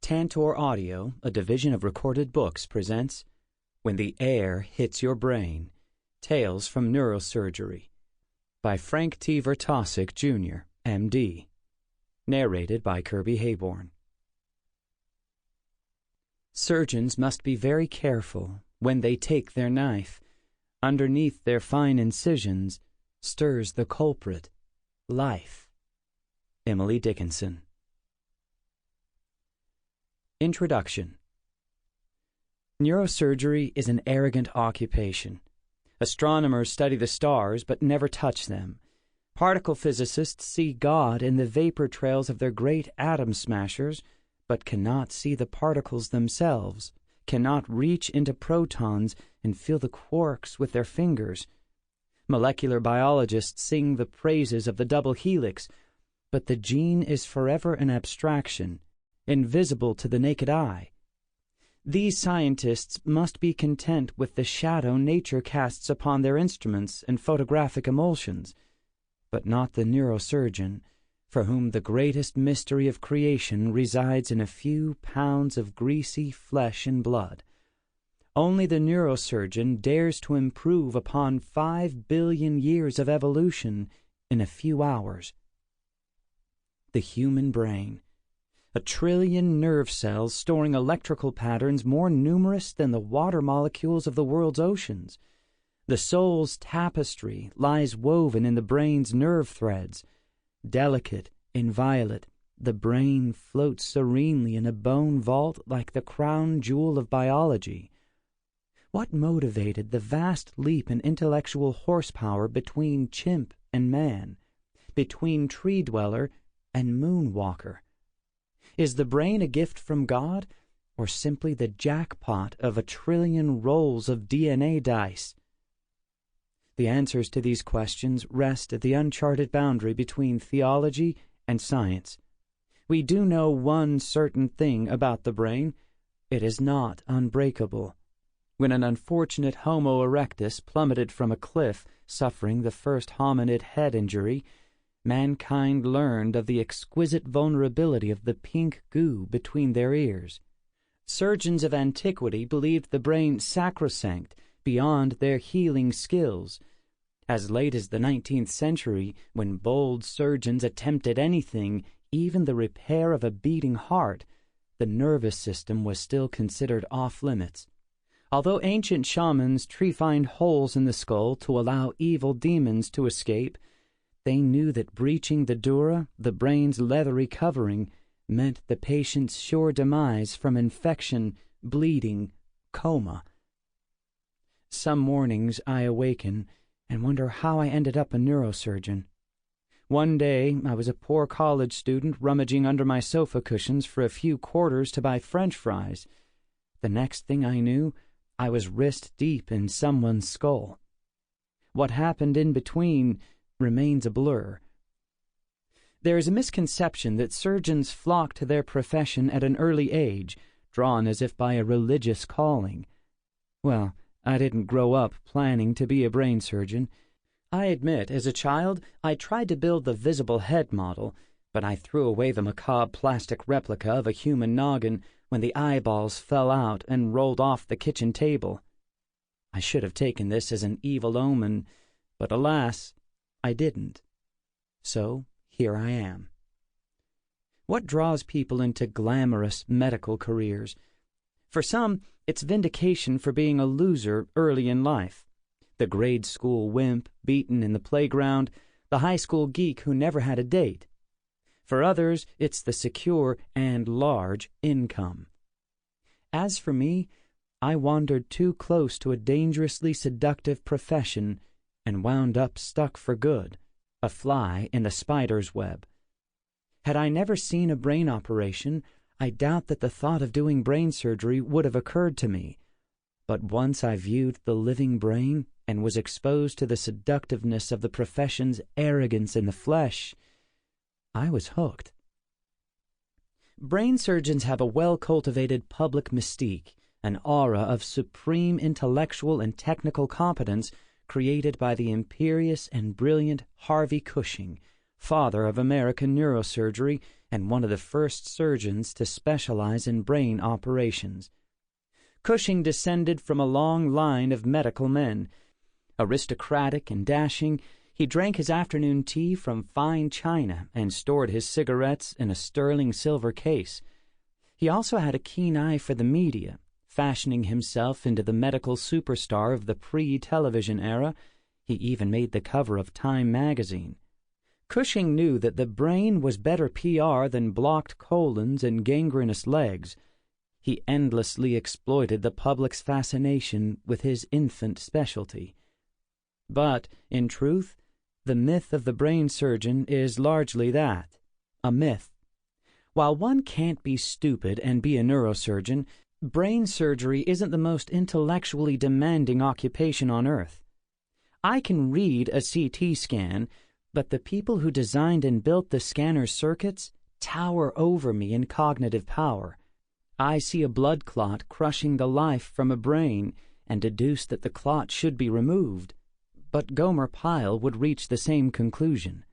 Tantor Audio, a division of Recorded Books, presents When the Air Hits Your Brain, Tales from Neurosurgery, by Frank T. Vertosick, Jr., M.D., narrated by Kirby Heyborne. Surgeons must be very careful when they take their knife. Underneath their fine incisions stirs the culprit, life. Emily Dickinson. Introduction. Neurosurgery is an arrogant occupation. Astronomers study the stars but never touch them. Particle physicists see God in the vapor trails of their great atom smashers but cannot see the particles themselves, cannot reach into protons and feel the quarks with their fingers. Molecular biologists sing the praises of the double helix, but the gene is forever an abstraction, invisible to the naked eye. These scientists must be content with the shadow nature casts upon their instruments and photographic emulsions, but not the neurosurgeon, for whom the greatest mystery of creation resides in a few pounds of greasy flesh and blood. Only the neurosurgeon dares to improve upon 5 billion years of evolution in a few hours. The human brain. A trillion nerve cells storing electrical patterns more numerous than the water molecules of the world's oceans. The soul's tapestry lies woven in the brain's nerve threads. Delicate, inviolate, the brain floats serenely in a bone vault like the crown jewel of biology. What motivated the vast leap in intellectual horsepower between chimp and man, between tree dweller and moon walker? Is the brain a gift from God, or simply the jackpot of a trillion rolls of DNA dice? The answers to these questions rest at the uncharted boundary between theology and science. We do know one certain thing about the brain: it is not unbreakable. When an unfortunate Homo erectus plummeted from a cliff, suffering the first hominid head injury, mankind learned of the exquisite vulnerability of the pink goo between their ears. Surgeons of antiquity believed the brain sacrosanct, beyond their healing skills. As late as the 19th century, when bold surgeons attempted anything, even the repair of a beating heart, the nervous system was still considered off-limits. Although ancient shamans trephined holes in the skull to allow evil demons to escape, they knew that breaching the dura, the brain's leathery covering, meant the patient's sure demise from infection, bleeding, coma. Some mornings I awaken and wonder how I ended up a neurosurgeon. One day I was a poor college student rummaging under my sofa cushions for a few quarters to buy French fries. The next thing I knew, I was wrist deep in someone's skull. What happened in between remains a blur. There is a misconception that surgeons flock to their profession at an early age, drawn as if by a religious calling. Well, I didn't grow up planning to be a brain surgeon. I admit, as a child, I tried to build the visible head model, but I threw away the macabre plastic replica of a human noggin when the eyeballs fell out and rolled off the kitchen table. I should have taken this as an evil omen, but alas, I didn't. So here I am. What draws people into glamorous medical careers? For some, it's vindication for being a loser early in life. The grade school wimp beaten in the playground, the high school geek who never had a date. For others, it's the secure and large income. As for me, I wandered too close to a dangerously seductive profession and wound up stuck for good, a fly in the spider's web. Had I never seen a brain operation, I doubt that the thought of doing brain surgery would have occurred to me. But once I viewed the living brain and was exposed to the seductiveness of the profession's arrogance in the flesh, I was hooked. Brain surgeons have a well-cultivated public mystique, an aura of supreme intellectual and technical competence created by the imperious and brilliant Harvey Cushing, father of American neurosurgery and one of the first surgeons to specialize in brain operations. Cushing descended from a long line of medical men. Aristocratic and dashing, he drank his afternoon tea from fine china and stored his cigarettes in a sterling silver case. He also had a keen eye for the media, fashioning himself into the medical superstar of the pre-television era. He even made the cover of Time magazine. Cushing knew that the brain was better PR than blocked colons and gangrenous legs. He endlessly exploited the public's fascination with his infant specialty. But, in truth, the myth of the brain surgeon is largely that, a myth. While one can't be stupid and be a neurosurgeon, brain surgery isn't the most intellectually demanding occupation on earth. I can read a CT scan, but the people who designed and built the scanner's circuits tower over me in cognitive power. I see a blood clot crushing the life from a brain and deduce that the clot should be removed, but Gomer Pyle would reach the same conclusion.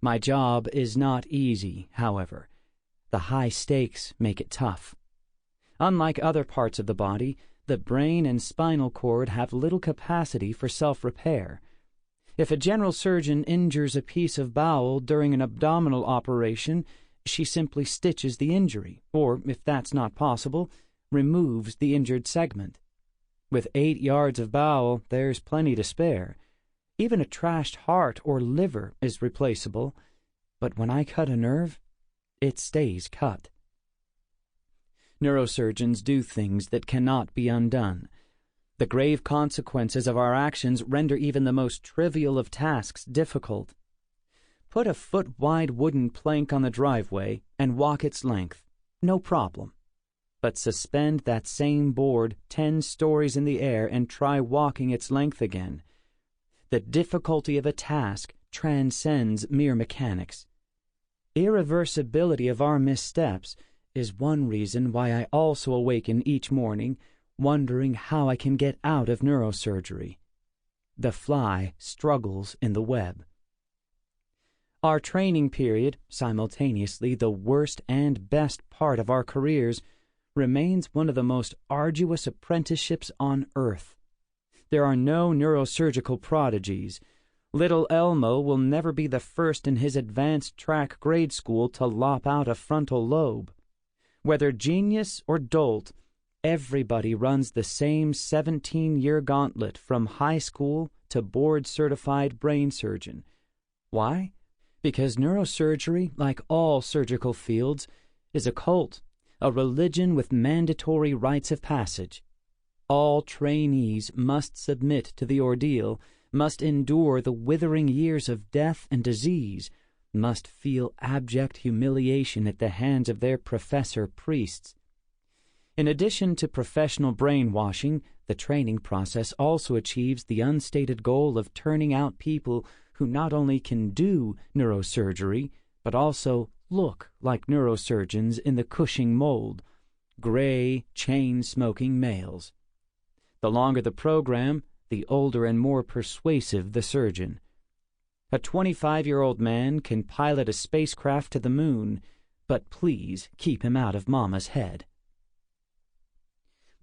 My job is not easy, however. The high stakes make it tough. Unlike other parts of the body, the brain and spinal cord have little capacity for self-repair. If a general surgeon injures a piece of bowel during an abdominal operation, she simply stitches the injury, or, if that's not possible, removes the injured segment. With 8 yards of bowel, there's plenty to spare. Even a trashed heart or liver is replaceable, but when I cut a nerve, it stays cut. Neurosurgeons do things that cannot be undone. The grave consequences of our actions render even the most trivial of tasks difficult. Put a foot-wide wooden plank on the driveway and walk its length. No problem. But suspend that same board 10 stories in the air and try walking its length again. The difficulty of a task transcends mere mechanics. Irreversibility of our missteps is one reason why I also awaken each morning wondering how I can get out of neurosurgery. The fly struggles in the web. Our training period, simultaneously the worst and best part of our careers, remains one of the most arduous apprenticeships on earth. There are no neurosurgical prodigies. Little Elmo will never be the first in his advanced track grade school to lop out a frontal lobe. Whether genius or dolt, everybody runs the same 17-year gauntlet from high school to board-certified brain surgeon. Why? Because neurosurgery, like all surgical fields, is a cult, a religion with mandatory rites of passage. All trainees must submit to the ordeal, must endure the withering years of death and disease, must feel abject humiliation at the hands of their professor priests. In addition to professional brainwashing, the training process also achieves the unstated goal of turning out people who not only can do neurosurgery, but also look like neurosurgeons in the Cushing mold, gray, chain-smoking males. The longer the program, the older and more persuasive the surgeon. A 25-year-old man can pilot a spacecraft to the moon, but please keep him out of Mama's head.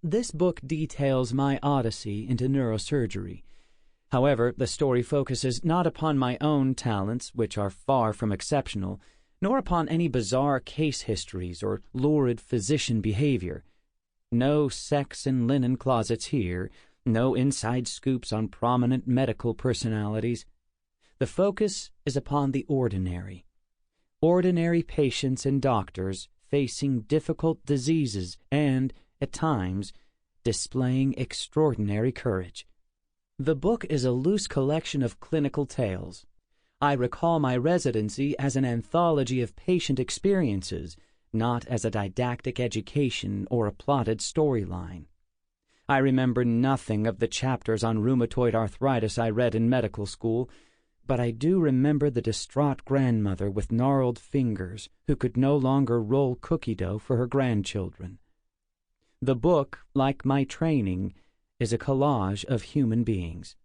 This book details my odyssey into neurosurgery. However, the story focuses not upon my own talents, which are far from exceptional, nor upon any bizarre case histories or lurid physician behavior. No sex and linen closets here, no inside scoops on prominent medical personalities. The focus is upon the ordinary. Ordinary patients and doctors facing difficult diseases and, at times, displaying extraordinary courage. The book is a loose collection of clinical tales. I recall my residency as an anthology of patient experiences, not as a didactic education or a plotted storyline. I remember nothing of the chapters on rheumatoid arthritis I read in medical school, but I do remember the distraught grandmother with gnarled fingers who could no longer roll cookie dough for her grandchildren. The book, like my training, is a collage of human beings.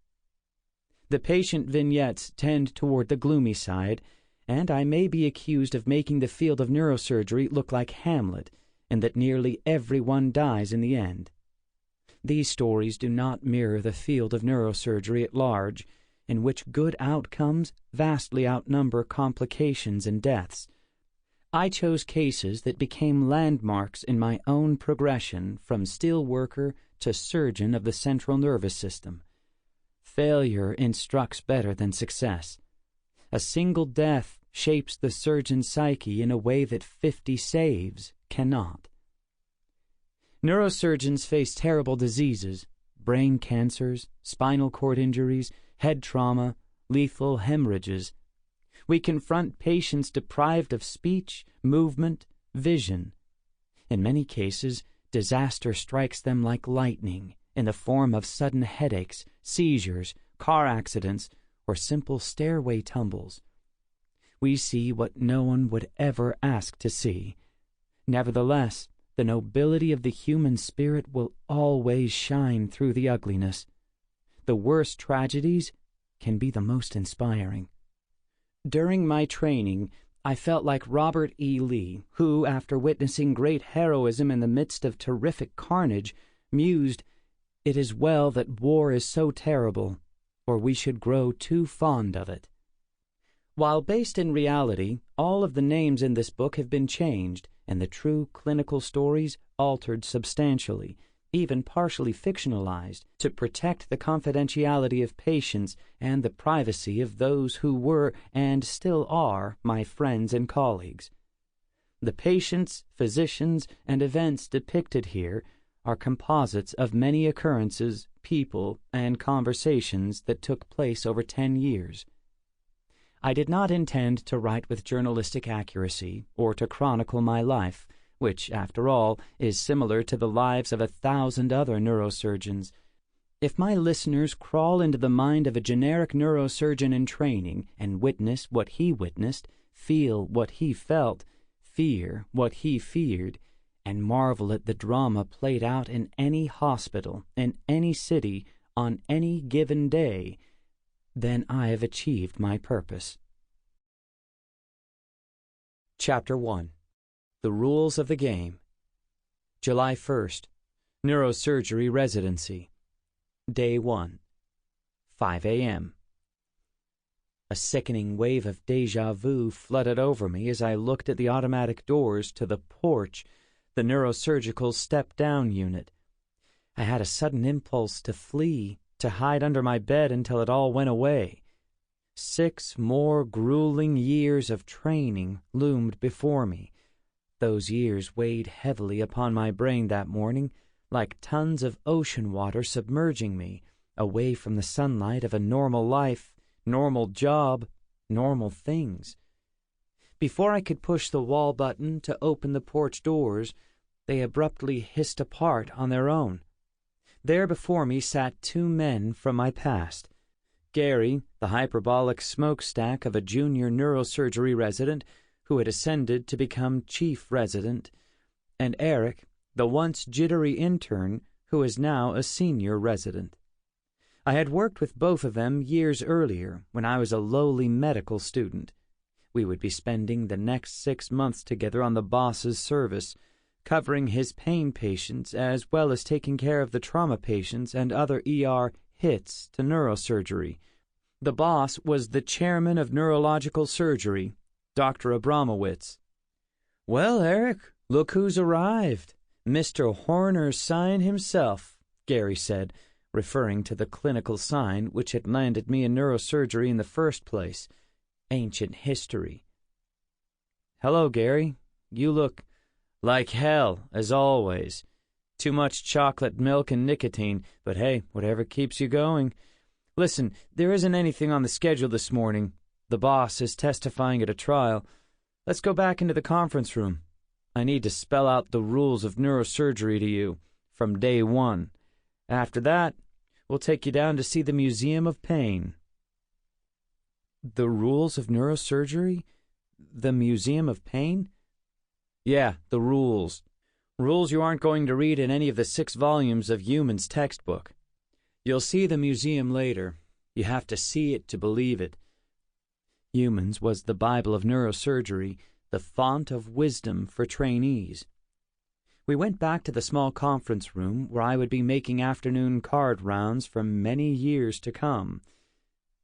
The patient vignettes tend toward the gloomy side, and I may be accused of making the field of neurosurgery look like Hamlet, and that nearly everyone dies in the end. These stories do not mirror the field of neurosurgery at large, in which good outcomes vastly outnumber complications and deaths. I chose cases that became landmarks in my own progression from steel worker to surgeon of the central nervous system. Failure instructs better than success. A single death shapes the surgeon's psyche in a way that 50 saves cannot. Neurosurgeons face terrible diseases, brain cancers, spinal cord injuries, head trauma, lethal hemorrhages. We confront patients deprived of speech, movement, vision. In many cases, disaster strikes them like lightning in the form of sudden headaches, seizures, car accidents, or simple stairway tumbles. We see what no one would ever ask to see. Nevertheless, the nobility of the human spirit will always shine through the ugliness. The worst tragedies can be the most inspiring. During my training, I felt like Robert E. Lee, who, after witnessing great heroism in the midst of terrific carnage, mused, "It is well that war is so terrible, or we should grow too fond of it." While based in reality, all of the names in this book have been changed, and the true clinical stories altered substantially, even partially fictionalized, to protect the confidentiality of patients and the privacy of those who were and still are my friends and colleagues. The patients, physicians, and events depicted here are composites of many occurrences, people, and conversations that took place over 10 years. I did not intend to write with journalistic accuracy or to chronicle my life, which, after all, is similar to the lives of 1,000 other neurosurgeons. If my listeners crawl into the mind of a generic neurosurgeon in training and witness what he witnessed, feel what he felt, fear what he feared, and marvel at the drama played out in any hospital, in any city, on any given day, then I have achieved my purpose. Chapter 1. The Rules of the Game. July 1st. Neurosurgery Residency. Day 1. 5 a.m. A sickening wave of déjà vu flooded over me as I looked at the automatic doors to the porch, the neurosurgical step-down unit. I had a sudden impulse to flee, to hide under my bed until it all went away. 6 more grueling years of training loomed before me. Those years weighed heavily upon my brain that morning, like tons of ocean water submerging me, away from the sunlight of a normal life, normal job, normal things. Before I could push the wall button to open the porch doors, they abruptly hissed apart on their own. There before me sat 2 men from my past. Gary, the hyperbolic smokestack of a junior neurosurgery resident who had ascended to become chief resident, and Eric, the once jittery intern who is now a senior resident. I had worked with both of them years earlier when I was a lowly medical student. We would be spending the next 6 months together on the boss's service, covering his pain patients as well as taking care of the trauma patients and other ER hits to neurosurgery. The boss was the chairman of neurological surgery, Dr. Abramowitz. "Well, Eric, look who's arrived. Mr. Horner's sign himself," Gary said, referring to the clinical sign which had landed me in neurosurgery in the first place. Ancient history. "Hello, Gary. You look like hell, as always. Too much chocolate milk and nicotine, but hey, whatever keeps you going. Listen, there isn't anything on the schedule this morning. The boss is testifying at a trial. Let's go back into the conference room. I need to spell out the rules of neurosurgery to you, from day 1. After that, we'll take you down to see the Museum of Pain." The rules of neurosurgery? The Museum of Pain? Yeah, the rules. Rules you aren't going to read in any of the 6 volumes of Human's textbook. You'll see the museum later. You have to see it to believe it. Humans was the Bible of neurosurgery, the font of wisdom for trainees. We went back to the small conference room where I would be making afternoon card rounds for many years to come.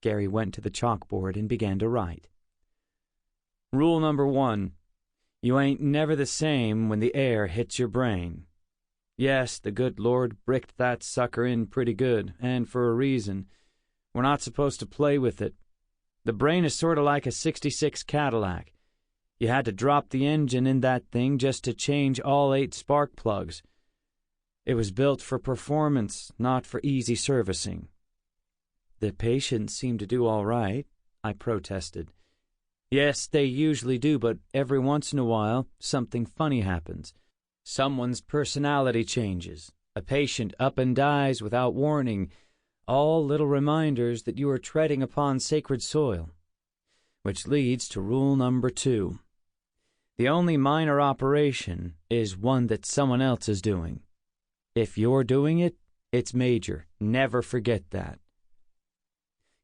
Gary went to the chalkboard and began to write. Rule number 1. You ain't never the same when the air hits your brain. Yes, the good Lord bricked that sucker in pretty good, and for a reason. We're not supposed to play with it. The brain is sort of like a '66 Cadillac. You had to drop the engine in that thing just to change all 8 spark plugs. It was built for performance, not for easy servicing. The patients seem to do all right, I protested. Yes, they usually do, but every once in a while, something funny happens. Someone's personality changes. A patient up and dies without warning. All little reminders that you are treading upon sacred soil. Which leads to rule number 2. The only minor operation is one that someone else is doing. If you're doing it, it's major. Never forget that.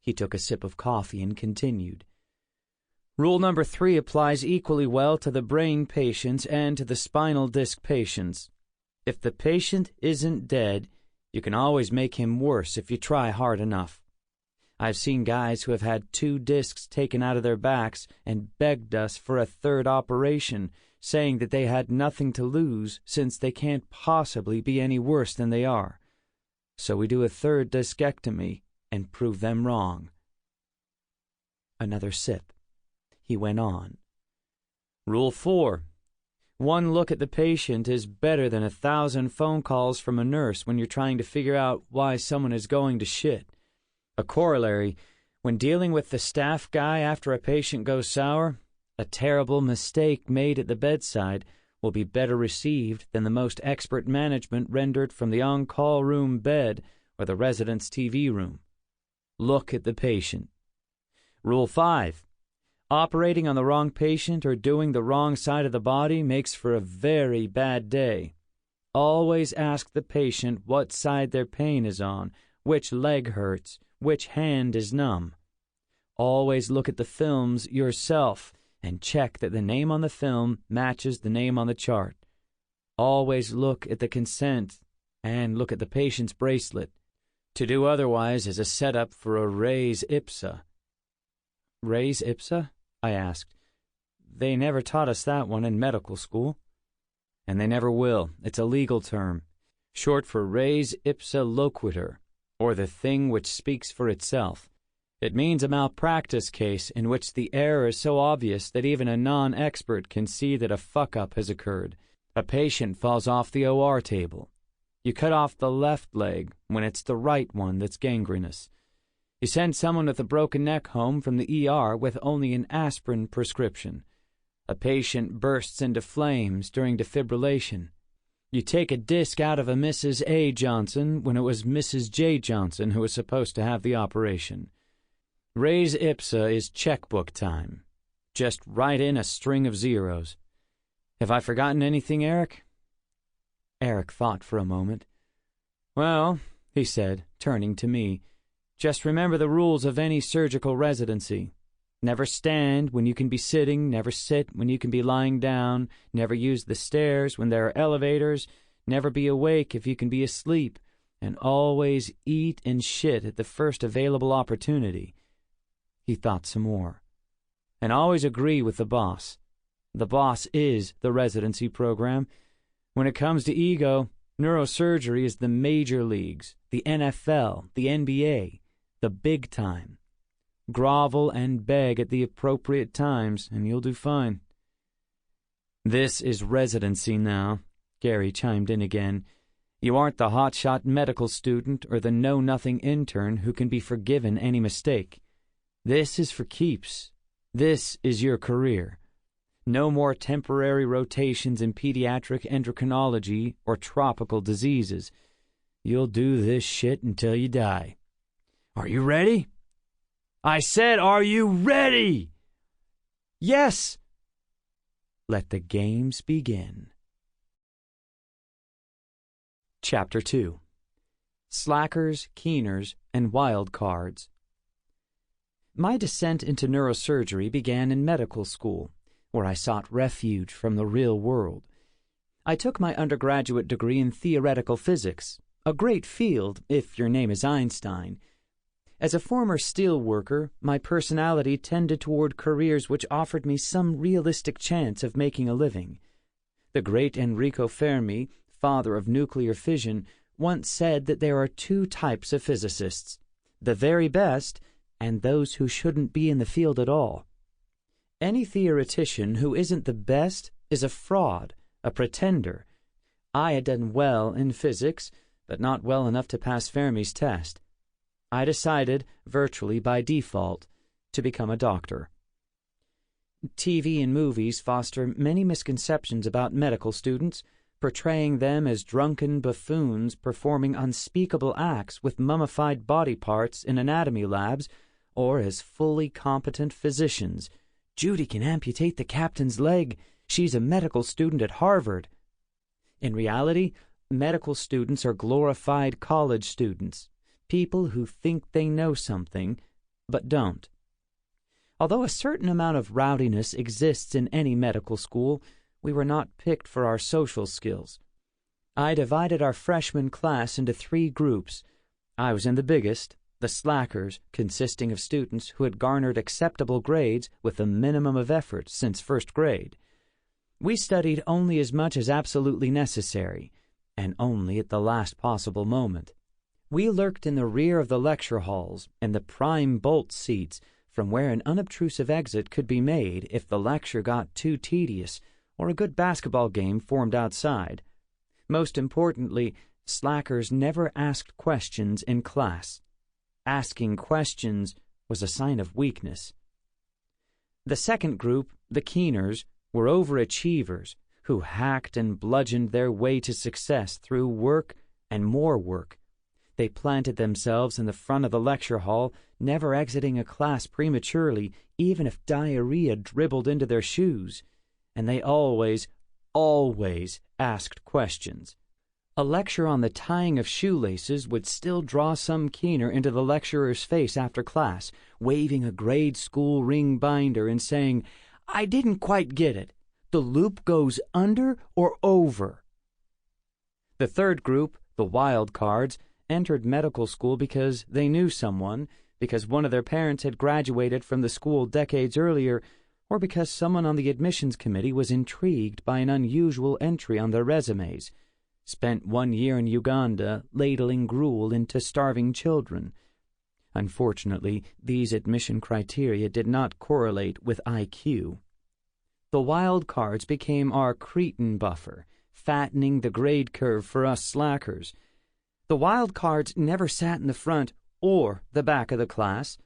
He took a sip of coffee and continued. Rule number 3 applies equally well to the brain patients and to the spinal disc patients. If the patient isn't dead, you can always make him worse if you try hard enough. I've seen guys who have had 2 discs taken out of their backs and begged us for a 3rd operation, saying that they had nothing to lose since they can't possibly be any worse than they are. So we do a 3rd discectomy and prove them wrong. Another sip. He went on. Rule 4. 1 look at the patient is better than 1,000 phone calls from a nurse when you're trying to figure out why someone is going to shit. A corollary, when dealing with the staff guy after a patient goes sour, a terrible mistake made at the bedside will be better received than the most expert management rendered from the on-call room bed or the resident's TV room. Look at the patient. Rule 5. Operating on the wrong patient or doing the wrong side of the body makes for a very bad day. Always ask the patient what side their pain is on, which leg hurts, which hand is numb. Always look at the films yourself and check that the name on the film matches the name on the chart. Always look at the consent and look at the patient's bracelet. To do otherwise is a setup for a res ipsa. Res ipsa? I asked. They never taught us that one in medical school. And they never will. It's a legal term, short for res ipsa loquitur, or the thing which speaks for itself. It means a malpractice case in which the error is so obvious that even a non-expert can see that a fuck-up has occurred. A patient falls off the OR table. You cut off the left leg when it's the right one that's gangrenous. You send someone with a broken neck home from the ER with only an aspirin prescription. A patient bursts into flames during defibrillation. You take a disc out of a Mrs. A. Johnson when it was Mrs. J. Johnson who was supposed to have the operation. Res ipsa is checkbook time. Just write in a string of zeros. Have I forgotten anything, Eric? Eric thought for a moment. Well, he said, turning to me, just remember the rules of any surgical residency. Never stand when you can be sitting, never sit when you can be lying down, never use the stairs when there are elevators, never be awake if you can be asleep, and always eat and shit at the first available opportunity. He thought some more. And always agree with the boss. The boss is the residency program. When it comes to ego, neurosurgery is the major leagues, the NFL, the NBA, the big time. Grovel and beg at the appropriate times, and you'll do fine. This is residency now, Gary chimed in again. You aren't the hotshot medical student or the know-nothing intern who can be forgiven any mistake. This is for keeps. This is your career. No more temporary rotations in pediatric endocrinology or tropical diseases. You'll do this shit until you die. Are you ready? I said, are you ready? Yes. Let the games begin. Chapter 2. Slackers, Keeners, and Wild Cards. My descent into neurosurgery began in medical school, where I sought refuge from the real world. I took my undergraduate degree in theoretical physics, a great field if your name is Einstein. As a former steel worker, my personality tended toward careers which offered me some realistic chance of making a living. The great Enrico Fermi, father of nuclear fission, once said that there are two types of physicists, the very best and those who shouldn't be in the field at all. Any theoretician who isn't the best is a fraud, a pretender. I had done well in physics, but not well enough to pass Fermi's test. I decided, virtually by default, to become a doctor. TV and movies foster many misconceptions about medical students, portraying them as drunken buffoons performing unspeakable acts with mummified body parts in anatomy labs, or as fully competent physicians. Judy can amputate the captain's leg. She's a medical student at Harvard. In reality, medical students are glorified college students, people who think they know something, but don't. Although a certain amount of rowdiness exists in any medical school, we were not picked for our social skills. I divided our freshman class into 3 groups. I was in the biggest, the slackers, consisting of students who had garnered acceptable grades with a minimum of effort since first grade. We studied only as much as absolutely necessary, and only at the last possible moment. We lurked in the rear of the lecture halls, in the prime bolt seats, from where an unobtrusive exit could be made if the lecture got too tedious or a good basketball game formed outside. Most importantly, slackers never asked questions in class. Asking questions was a sign of weakness. The second group, the keeners, were overachievers who hacked and bludgeoned their way to success through work and more work. They planted themselves in the front of the lecture hall, never exiting a class prematurely, even if diarrhea dribbled into their shoes. And they always asked questions. A lecture on the tying of shoelaces would still draw some keener into the lecturer's face after class, waving a grade school ring binder and saying, "I didn't quite get it. The loop goes under or over?" The third group, the wild cards, entered medical school because they knew someone, because one of their parents had graduated from the school decades earlier, or because someone on the admissions committee was intrigued by an unusual entry on their resumes. Spent 1 year in Uganda ladling gruel into starving children. Unfortunately, these admission criteria did not correlate with IQ. The wild cards became our cretin buffer, fattening the grade curve for us slackers. The wild cards never sat in the front or the back of the class.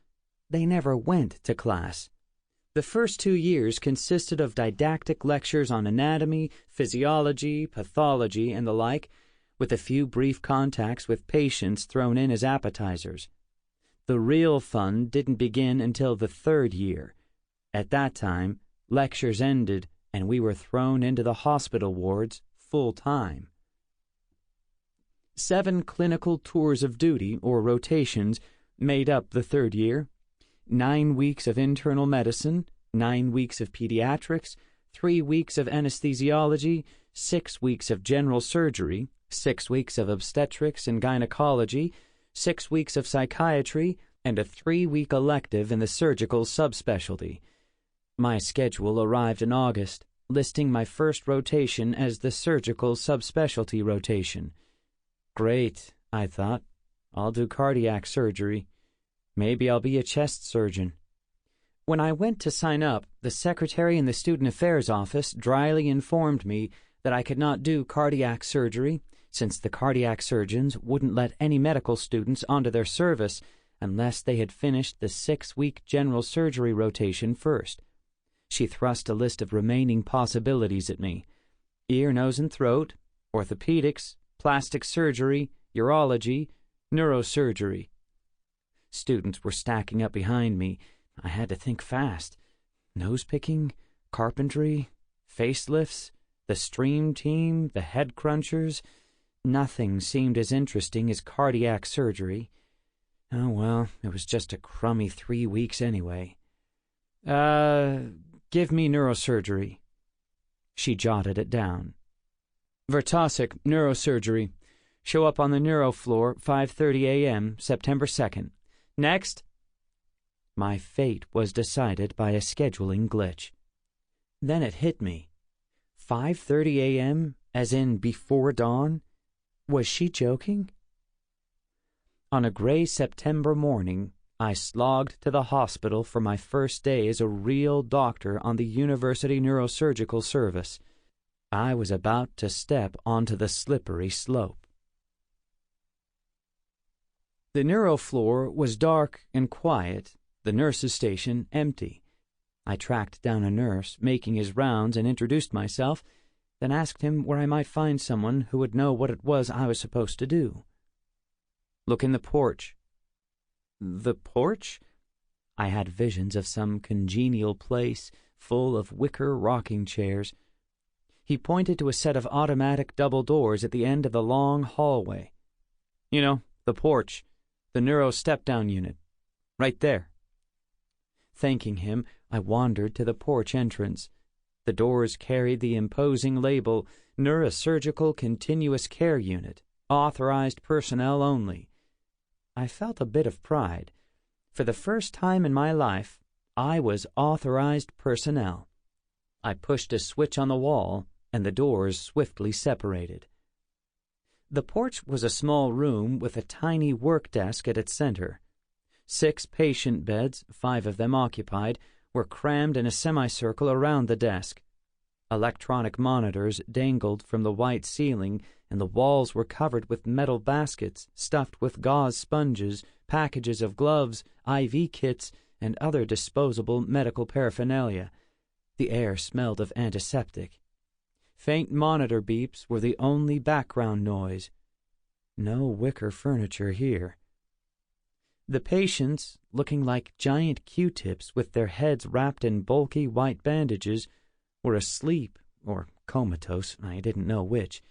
They never went to class. The first 2 years consisted of didactic lectures on anatomy, physiology, pathology, and the like, with a few brief contacts with patients thrown in as appetizers. The real fun didn't begin until the 3rd year. At that time, lectures ended and we were thrown into the hospital wards full time. 7 clinical tours of duty, or rotations, made up the 3rd year. 9 weeks of internal medicine, 9 weeks of pediatrics, 3 weeks of anesthesiology, 6 weeks of general surgery, 6 weeks of obstetrics and gynecology, 6 weeks of psychiatry, and a 3-week elective in the surgical subspecialty. My schedule arrived in August, listing my first rotation as the surgical subspecialty rotation. Great, I thought. I'll do cardiac surgery. Maybe I'll be a chest surgeon. When I went to sign up, the secretary in the student affairs office dryly informed me that I could not do cardiac surgery, since the cardiac surgeons wouldn't let any medical students onto their service unless they had finished the 6-week general surgery rotation first. She thrust a list of remaining possibilities at me: ear, nose, and throat, orthopedics, plastic surgery, urology, neurosurgery. Students were stacking up behind me. I had to think fast. Nose-picking, carpentry, facelifts, the stream team, the head crunchers. Nothing seemed as interesting as cardiac surgery. Oh, well, it was just a crummy 3 weeks anyway. Give me neurosurgery. She jotted it down. Vertosick, neurosurgery. Show up on the neuro floor, 5:30 a.m., September 2nd. Next. My fate was decided by a scheduling glitch. Then it hit me. 5:30 a.m., as in before dawn? Was she joking? On a gray September morning, I slogged to the hospital for my first day as a real doctor on the University Neurosurgical Service. I was about to step onto the slippery slope. The neuro floor was dark and quiet, the nurse's station empty. I tracked down a nurse, making his rounds, and introduced myself, then asked him where I might find someone who would know what it was I was supposed to do. Look in the porch. The porch? I had visions of some congenial place full of wicker rocking chairs. He pointed to a set of automatic double doors at the end of the long hallway. You know, the porch, the neuro step-down unit. Right there. Thanking him, I wandered to the porch entrance. The doors carried the imposing label, Neurosurgical Continuous Care Unit, authorized personnel only. I felt a bit of pride. For the first time in my life, I was authorized personnel. I pushed a switch on the wall, and the doors swiftly separated. The porch was a small room with a tiny work desk at its center. 6 patient beds, 5 of them occupied, were crammed in a semicircle around the desk. Electronic monitors dangled from the white ceiling, and the walls were covered with metal baskets stuffed with gauze sponges, packages of gloves, IV kits, and other disposable medical paraphernalia. The air smelled of antiseptic. Faint monitor beeps were the only background noise. No wicker furniture here. The patients, looking like giant Q-tips with their heads wrapped in bulky white bandages, were asleep, or comatose, I didn't know which.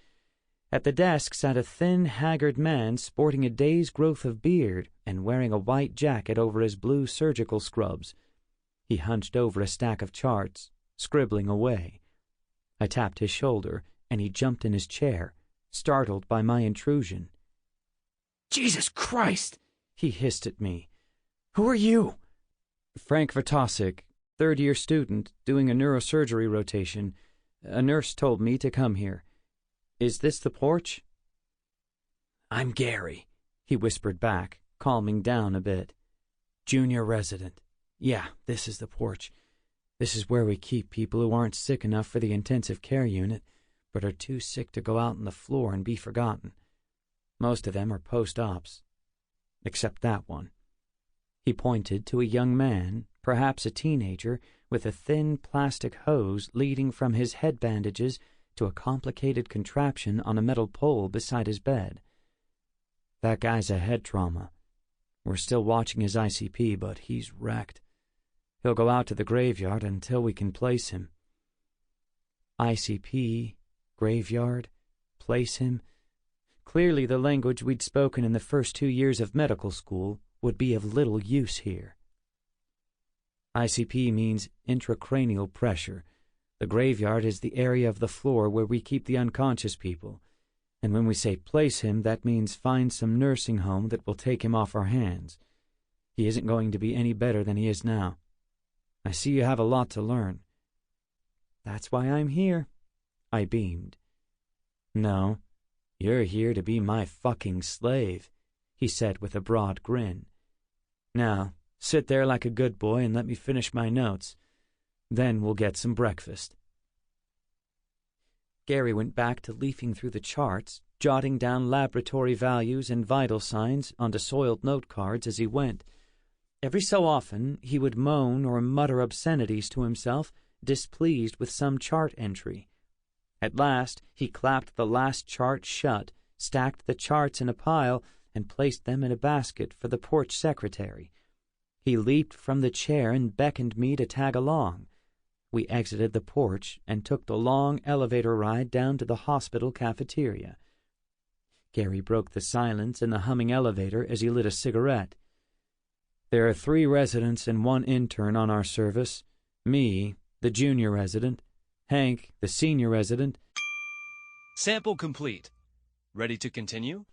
At the desk sat a thin, haggard man sporting a day's growth of beard and wearing a white jacket over his blue surgical scrubs. He hunched over a stack of charts, scribbling away. I tapped his shoulder, and he jumped in his chair, startled by my intrusion. "Jesus Christ!" he hissed at me. "Who are you?" "Frank Vertosick, third-year student, doing a neurosurgery rotation. A nurse told me to come here. Is this the porch?" "I'm Gary," he whispered back, calming down a bit. "Junior resident. Yeah, this is the porch. This is where we keep people who aren't sick enough for the intensive care unit, but are too sick to go out on the floor and be forgotten. Most of them are post-ops. Except that one." He pointed to a young man, perhaps a teenager, with a thin plastic hose leading from his head bandages to a complicated contraption on a metal pole beside his bed. "That guy's a head trauma. We're still watching his ICP, but he's wrecked. He'll go out to the graveyard until we can place him." ICP, graveyard, place him. Clearly the language we'd spoken in the first 2 years of medical school would be of little use here. ICP means intracranial pressure. The graveyard is the area of the floor where we keep the unconscious people. And when we say place him, that means find some nursing home that will take him off our hands. He isn't going to be any better than he is now. I see you have a lot to learn." "That's why I'm here." I beamed. "No, you're here to be my fucking slave," he said with a broad grin. "Now, sit there like a good boy and let me finish my notes. Then we'll get some breakfast." Gary went back to leafing through the charts, jotting down laboratory values and vital signs onto soiled note cards as he went. Every so often he would moan or mutter obscenities to himself, displeased with some chart entry. At last he clapped the last chart shut, stacked the charts in a pile, and placed them in a basket for the porch secretary. He leaped from the chair and beckoned me to tag along. We exited the porch and took the long elevator ride down to the hospital cafeteria. Gary broke the silence in the humming elevator as he lit a cigarette. There are 3 residents and 1 intern on our service. Me, the junior resident. Hank, the senior resident. Sample complete. Ready to continue?